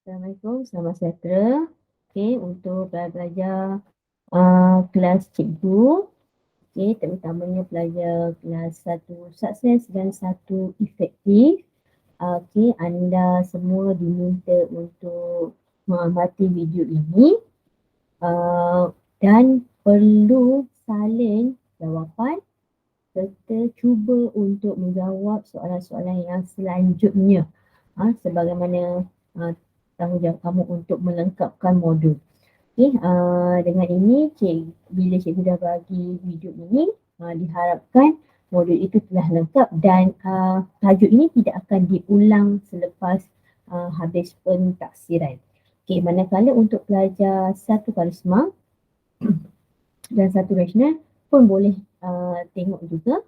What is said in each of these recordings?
Assalamualaikum, selamat sejahtera. Okey, untuk pelajar-pelajar kelas cikgu, okey, terutamanya pelajar kelas 1 sukses dan 1 efektif. Okey, anda semua diminta untuk mengamati video ini dan perlu salin jawapan serta cuba untuk menjawab soalan-soalan yang selanjutnya sebagaimana tanggungjawab kamu untuk melengkapkan modul. Okey, dengan ini bila cikgu dah bagi video ini, diharapkan modul itu telah lengkap dan tajuk ini tidak akan diulang selepas habis pentaksiran. Okey, manakala untuk pelajar satu karisma dan satu rasional pun boleh tengok juga,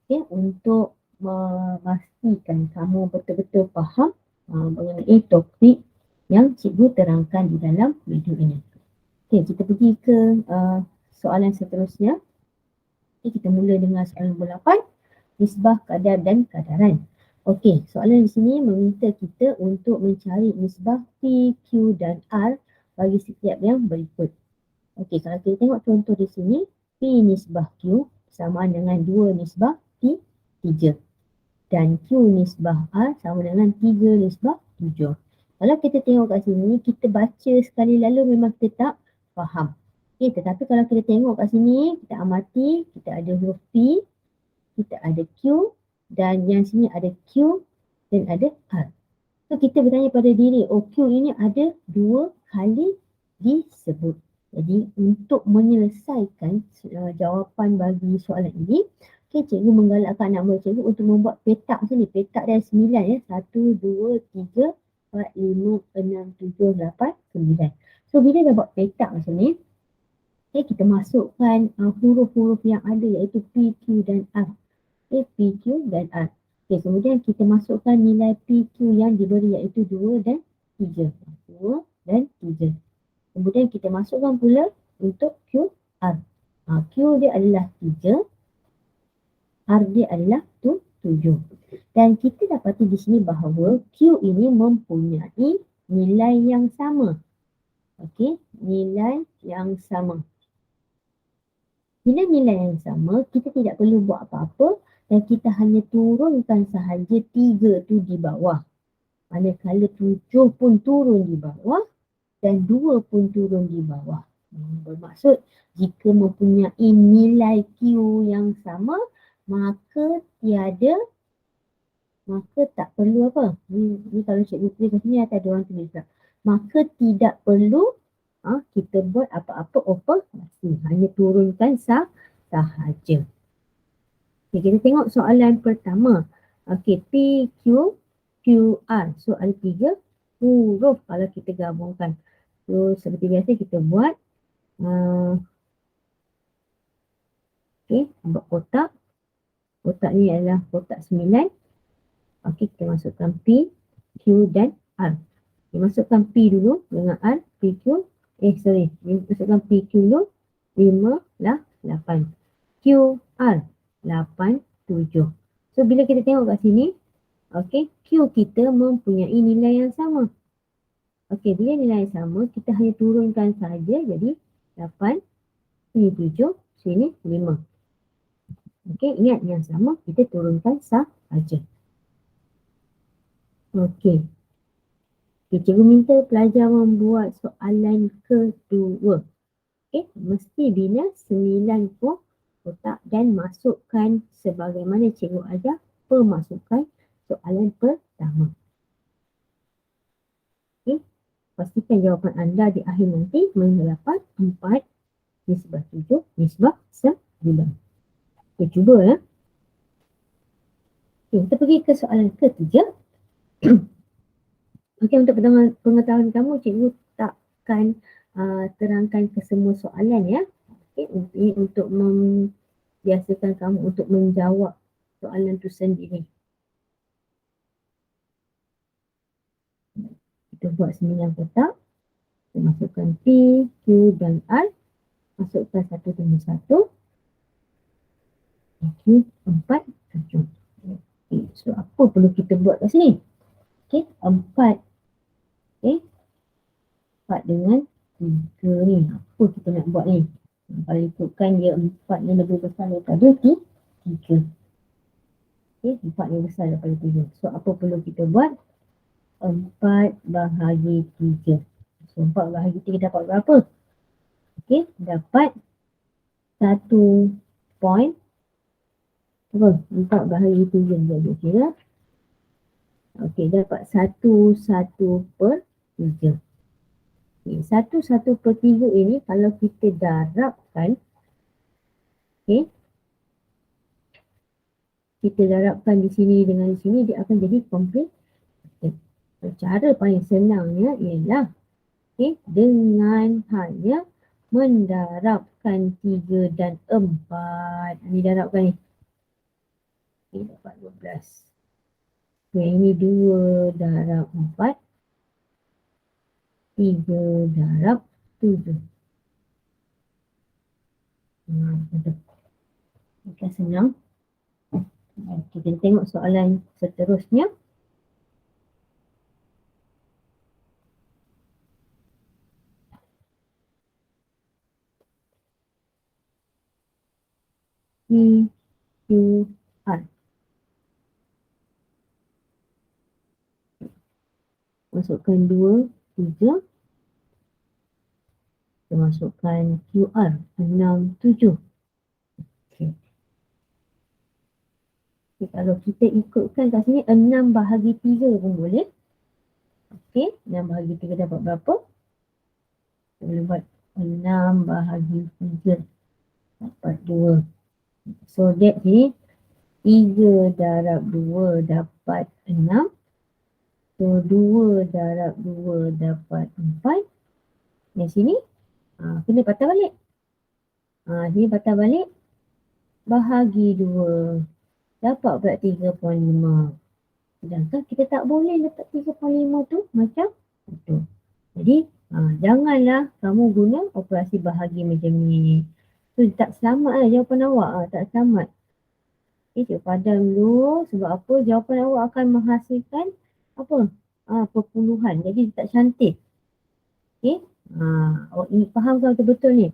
okey, untuk memastikan kamu betul-betul faham mengenai topik yang cikgu terangkan di dalam video ini. Okey, kita pergi ke soalan seterusnya. Okay, kita mula dengan soalan nombor 8, nisbah, kadar dan kadaran. Okey, soalan di sini meminta kita untuk mencari nisbah P, Q dan R bagi setiap yang berikut. Okey, kalau kita tengok contoh di sini, P nisbah Q sama dengan 2 nisbah P, 3. Dan Q nisbah R sama dengan 3 nisbah 7. Kalau kita tengok kat sini, kita baca sekali lalu memang kita tak faham. Okay, tetapi kalau kita tengok kat sini, kita amati, kita ada huruf P, kita ada Q dan yang sini ada Q dan ada R. So kita bertanya pada diri, oh Q ini ada 2 kali disebut. Jadi untuk menyelesaikan jawapan bagi soalan ini, okay, cikgu menggalakkan anak murid cikgu untuk membuat petak macam ni. Petak dari 9 ya. 1, 2, 3, 4, 5, 6, 7, 8, 9. So bila dah buat petak macam ni, okay, kita masukkan huruf-huruf yang ada iaitu P, Q dan R. Okay, P, Q dan R. Okay, kemudian kita masukkan nilai P, Q yang diberi iaitu 2 dan 3. 2 dan 3. Kemudian kita masukkan pula untuk Q, R. Q dia adalah 3. R dia adalah 7. Dan kita dapati di sini bahawa Q ini mempunyai nilai yang sama. Okey, nilai yang sama. Bila nilai yang sama, kita tidak perlu buat apa-apa dan kita hanya turunkan sahaja 3 tu di bawah. Manakala 7 pun turun di bawah dan 2 pun turun di bawah. Bermaksud jika mempunyai nilai Q yang sama, maka tak perlu apa? Ni kalau cikgu tulis kat sini ada orang tulis tak. Maka tidak perlu kita buat apa-apa operasi. Hanya turunkan sahaja. Okay, kita tengok soalan pertama. Okey, P, Q, QR. So ada 3 huruf kalau kita gabungkan. So seperti biasa kita buat. Okey, buat kotak. Kotak ni adalah kotak 9. Okey, kita masukkan P, Q dan R. Okay, masukkan P dulu dengan R, P, Q. Masukkan P, Q dulu. 5 lah 8. Q, R. 8, 7. So bila kita tengok kat sini, okey, Q kita mempunyai nilai yang sama. Okey, bila nilai yang sama, kita hanya turunkan saja. Jadi 8, sini 7, sini 5. Okey, ingat yang sama kita turunkan sahaja. Okey. Cikgu minta pelajar membuat soalan kedua. Okey, mesti bina 9 kotak dan masukkan sebagaimana cikgu ajar pemasukan soalan pertama. Okey, pastikan jawapan anda di akhir nanti mendapat 4 nisbah 7 nisbah 9. Okey, cuba ya. Okey, kita pergi ke soalan ketiga. Okey, untuk pengetahuan kamu, cikgu takkan terangkan ke semua soalan ya. Okey, ini untuk membiasakan kamu untuk menjawab soalan itu sendiri. Kita buat 9 kotak. Kita masukkan P, Q dan R. Masukkan satu demi satu. Okey, 4, 7. Okey, so apa perlu kita buat kat sini? Okey, 4. Okey, 4 dengan 3 ni. Apa kita nak buat ni? Kalau ikutkan dia 4 ni lebih besar daripada 3. Okay, 4 ni besar daripada 3. So, apa perlu kita buat? 4 bahagi 3. So, 4 bahagi 3 dapat berapa? Okay, dapat 1 point. Apa? 4 bahagi 3 jadi kira. Okay, dapat 1 per 3. Okay, 1 per 3 ini kalau kita darabkan, okay, kita darabkan di sini dengan di sini, dia akan jadi komplit. Cara paling senangnya ialah dengan hanya mendarabkan 3 dan 4. Ini darabkan ni. Dapat 12. Ini 2 darab 4. 3 darab 7. Betul. Bukan senang. Kita tengok soalan seterusnya. QR. Masukkan 2, 3. Kita masukkan QR 6, 7. Okay. Okay, kalau kita ikutkan kat sini 6 bahagi 3 pun boleh. Okey, 6 bahagi 3 dapat berapa? Boleh buat 6 bahagi 3 dapat 2. So that ni 3 darab 2 dapat 6. So 2 darab 2 dapat 4. Yang sini kena patah balik. Sini patah balik. Bahagi 2. Dapat pula 3.5. Sedangkan kita tak boleh letak 3.5 tu macam tu. Jadi janganlah kamu guna operasi bahagi macam ni. Tu tak selamat lah jawapan awak. Tak selamat. Okay, cikgu padam dulu. Sebab apa? Jawapan awak akan menghasilkan apa? Perpuluhan. Jadi tak cantik. Okay. Awak ini faham kan betul-betul ni?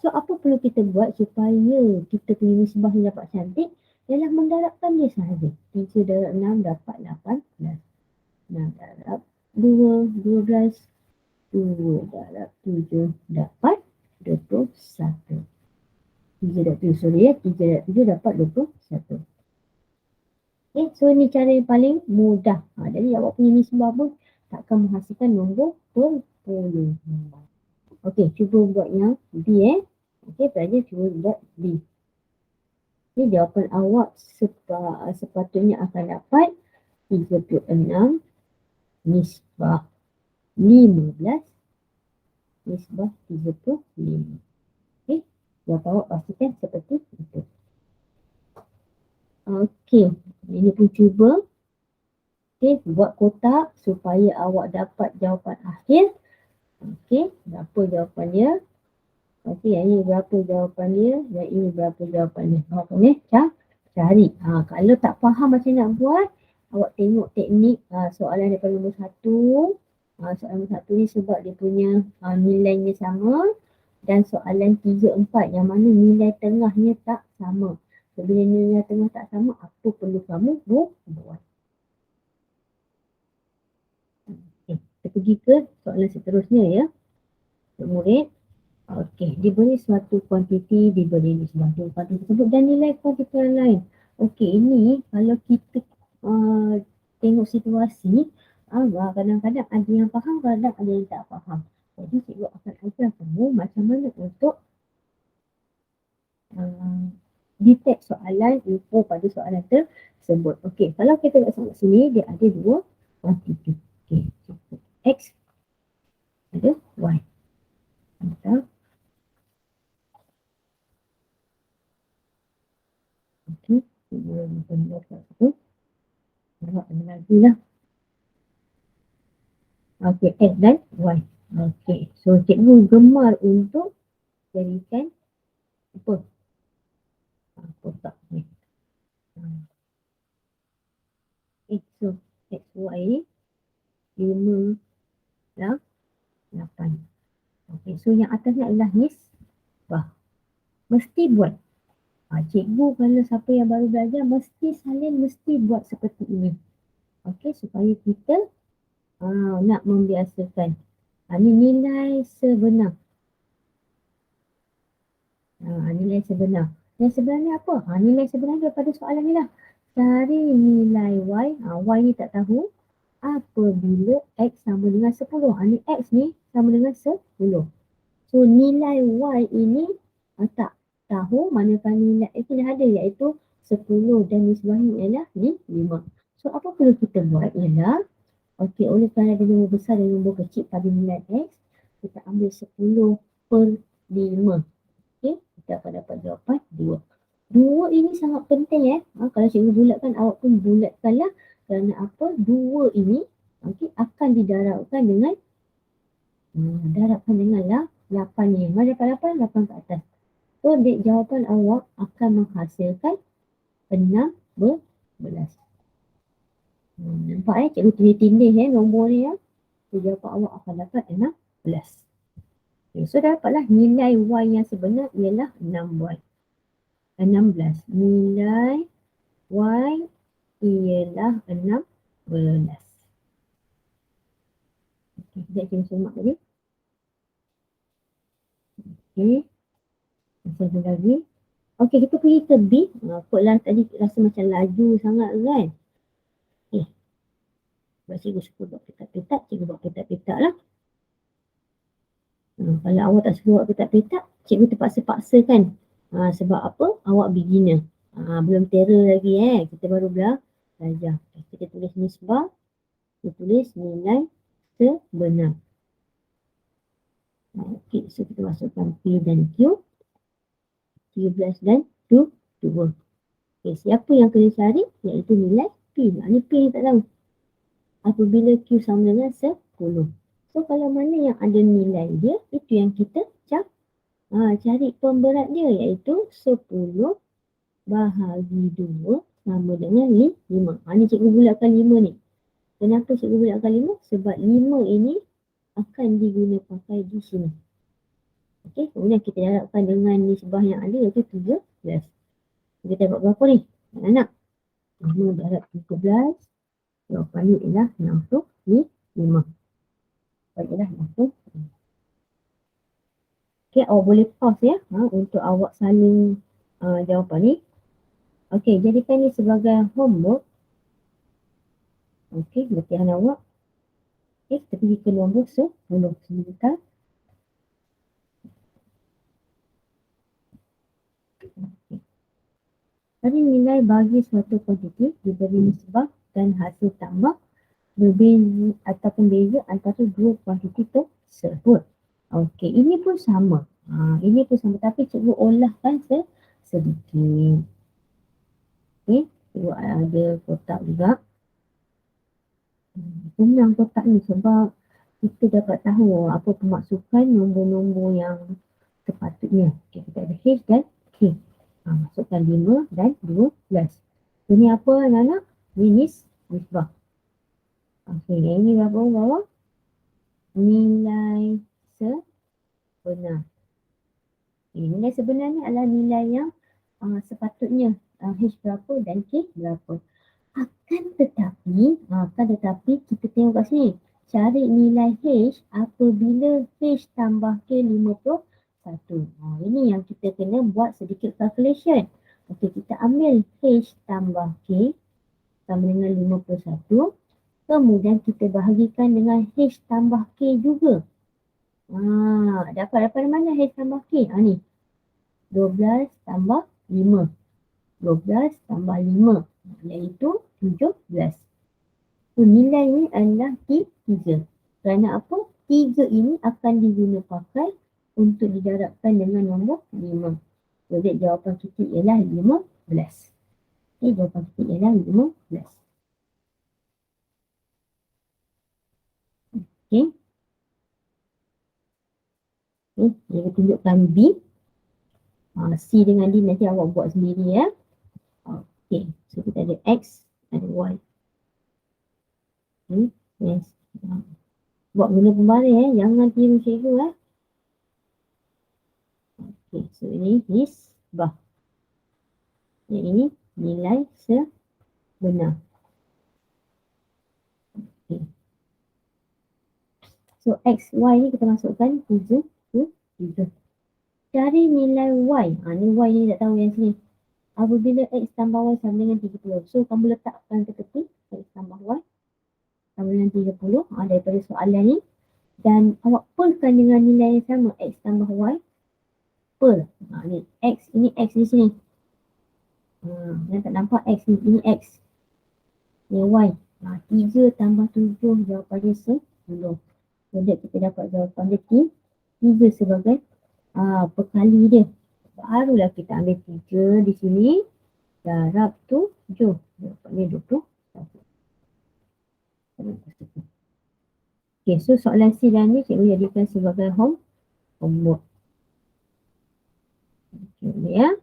So apa perlu kita buat supaya kita punya nisbah ni dapat cantik? Ialah mendarabkan dia sahaja. 3 darab 6 dapat 18. 6 darab 2, 12. 2 darab 7 dapat 21. 3 darab 7, sorry ya. 3 darab 7 dapat 21. Okay, so ni cara yang paling mudah. Jadi awak punya nisbah pun takkan menghasilkan nombor perpuluhan. Okey, cuba buat yang B Okey, pelajar cuba buat B. Ini jawapan awak sepatutnya akan dapat 36 nisbah 15 nisbah 35. Okey, jawapan awak pastikan seperti itu. Okey, ini pun cuba. Okey, buat kotak supaya awak dapat jawapan akhir. Okey, berapa jawapan dia? Okey, yang ini berapa jawapan dia? Yang ini berapa jawapan dia? Awak kena cari. Kalau tak faham macam nak buat, awak tengok teknik soalan daripada nombor 1. Soalan nombor 1 ni sebab dia punya nilainya sama. Dan soalan 3, 4 yang mana nilai tengahnya tak sama. So, bila nilai tengah tak sama, apa perlu kamu buat? Okay, kita pergi ke soalan seterusnya ya. Untuk murid. Okey, diberi suatu kuantiti, diberi nisbah kuantiti tersebut dan nilai kuantiti yang lain. Okey, ini kalau kita tengok situasi, kadang-kadang ada yang faham, kadang ada yang tak faham. Jadi cikgu akan ajar kamu macam mana untuk detect soalan, info pada soalan tersebut. Okey, kalau kita lihat sini, dia ada 2 kuantiti. Okey, X ada Y. Entah. Okey, kita benda satu. Nampak lagi lah. Okey, X dan Y. Okey, so cikgu gemar untuk jadikan apa? Kotak ni. So X, Y ni 5 lah 8. Okey, so yang atasnya adalah nisbah. Mesti buat. Cikgu kalau siapa yang baru belajar mesti buat seperti ini. Okey, supaya kita nak membiasakan. Ini nilai sebenar. Nilai sebenar. Nilai sebenar ni apa? Nilai sebenar daripada soalan ni lah. Cari nilai Y. Y ni tak tahu. Apabila X sama dengan 10. Ni X ni sama dengan 10. So nilai Y ini tak tahu, manakala nilai X ni dah ada, iaitu 10 dan nisbahnya ialah 5. So apa perlu kita buat ialah, okey, oleh kerana ada nombor besar dan nombor kecil pada nilai X, kita ambil 10 per 5. Okey, kita akan dapat jawapan 2. 2 ini sangat penting kalau cikgu bulatkan, awak pun bulatkanlah. Kerana apa? 2 ini akan didarabkan dengan lah 8 ni. Mana dapat 8? 8 ke atas. So, jawapan awak akan menghasilkan 16. Nampak cikgu tulis tindih nombor ni So, jawapan awak akan dapat 16. Okay, so, dapatlah nilai Y yang sebenar ialah 16. Nilai Y ialah 16. Okay, sekejap cikgu semak tadi. Okay. Satu lagi. Okey, kita pergi ke B. Kodlah tadi rasa macam laju sangat kan. Okey. Sebab cikgu suka buat petak-petak, cikgu buat petak-petak lah. Kalau awak tak suka buat petak-petak, cikgu terpaksa-paksa kan. Sebab apa? Awak beginner. Belum terror lagi Kita baru belajar. Kita tulis nisbah. Kita tulis nilai sebenar. Okey, so kita masukkan P dan Q. 13 dan 2. Okay, siapa yang kena cari? Iaitu nilai P. Ni P ni tak tahu. Apabila Q sama dengan 10. So kalau mana yang ada nilai dia, itu yang kita cari pemberat dia, iaitu 10 bahagi 2 sama dengan 5. Ni cikgu bulatkan 5 ni. Kenapa cikgu bulatkan 5? Sebab 5 ini akan diguna pakai di sini. Okey, kemudian kita darabkan dengan nisbah yang ada, iaitu 13. Kita dapat berapa ni? Anak-anak. 5 darab 13. Jawapannya ialah 65. Ialah 65. Okey, awak boleh pause untuk awak saling jawapan ni. Okey, jadikan ni sebagai homework. Okey, latihan awak. Okey, kita pergi ke nombor 10 sebentar. Tadi nilai bagi suatu kuantiti diberi nisbah dan hasil tambah berbeza ataupun beza antara dua kuantiti tersebut. Okey, ini pun sama. Ini pun sama, tapi cikgu olahkan sedikit. Okey, cikgu ada kotak juga. Senang kotak ni sebab kita dapat tahu apa pemasukan nombor-nombor yang sepatutnya. Okey, kita ada H dan K. Masukkan 5 dan 12. Ini apa anak-anak? Nisbah. Okey, yang ini berapa bawah? Nilai sebenar. Nilai sebenar ni adalah nilai yang sepatutnya H berapa dan K berapa. Akan tetapi kita tengok kat sini. Cari nilai H apabila H tambah K 51. Ini yang kita kena buat sedikit calculation. Okey, kita ambil H tambah K sama dengan 51. Kemudian kita bahagikan dengan H tambah K juga. Dapat mana H tambah K? Ni. 12 tambah 5. 12 tambah 5 iaitu 17. So, nilai ni adalah 3. Kerana apa? 3 ini akan diguna pakai untuk didarabkan dengan nombor 5. Jadi jawapan kita ialah 15. Okay, jawapan kita ialah 15. Okay. Okay, kita tunjukkan B. C dengan D nanti awak buat sendiri Okay, so kita ada X, ada Y. Okay, yes. Buat guna pembaris jangan tiru cikgu Okay, so ini nisbah. Yang ini nilai sebenar. Okay. So X, Y ni kita masukkan 3 ke 3. Cari nilai Y. Ni Y ni tak tahu yang sini. Apabila X tambah Y sama dengan 30. So kamu letakkan ke tepi. X tambah Y sama dengan 30. Daripada soalan ni. Dan awak perkan dengan nilai yang sama. X tambah Y. Per. Ni X. Ini X di sini. Yang tak nampak X ni. Ini X. Ni Y. 3 tambah 7 jawapannya 10. Jadi kita dapat jawapan dia 3 sebagai perkali dia. Barulah kita ambil 3 di sini. Darab 7. Jawapannya 21. Okay, so soalan C dan ni cikgu jadikan sebagai homework. Okay, ya.